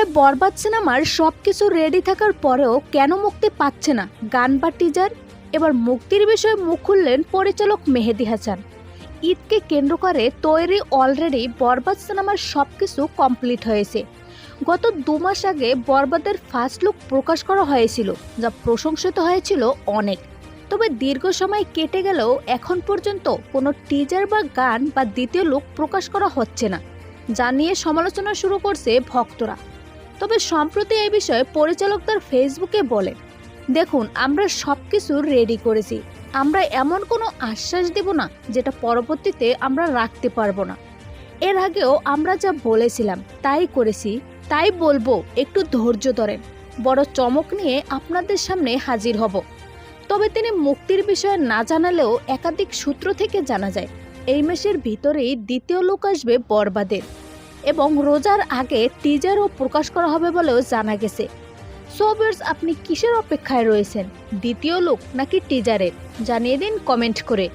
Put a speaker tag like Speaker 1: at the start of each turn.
Speaker 1: তাহলে বরবাদ সিনেমার সব কিছু রেডি থাকার পরেও কেন মুক্তি পাচ্ছে না গান বা টিজার? এবার মুক্তির বিষয়ে মুখ খুললেন পরিচালক মেহেদী হাসান। ঈদকে কেন্দ্র করে তৈরি অলরেডি বরবাদ সিনেমার সব কিছু কমপ্লিট হয়েছে। গত 2 মাস আগে বরবাদের ফার্স্ট লুক প্রকাশ করা হয়েছিল, যা প্রশংসিত হয়েছিল অনেক। তবে দীর্ঘ সময় কেটে গেলেও এখন পর্যন্ত কোনো টিজার বা গান বা দ্বিতীয় লুক প্রকাশ করা হচ্ছে না, যা নিয়ে সমালোচনা শুরু করছে ভক্তরা। তবে সম্প্রতি এই বিষয়ে পরিচালক তার ফেসবুকে বলেন, দেখুন, আমরা সব কিছু রেডি করেছি। আমরা এমন কোনো আশ্বাস দেব না যেটা পরবর্তীতে আমরা রাখতে পারবো না। এর আগেও আমরা যা বলেছিলাম তাই করেছি, তাই বলবো, একটু ধৈর্য ধরেন। বড় চমক নিয়ে আপনাদের সামনে হাজির হব। তবে তিনি মুক্তির বিষয়ে না জানালেও একাধিক সূত্র থেকে জানা যায় এই মাসের ভিতরেই দ্বিতীয় লুক আসবে বরবাদের এবং রোজার আগে টিজারও প্রকাশ করা হবে বলেও জানা গেছে। সো ভিউয়ার্স, আপনি কিসের অপেক্ষায় রয়েছেন, দ্বিতীয় লুক নাকি টিজারের? জানিয়ে দিন কমেন্ট করে।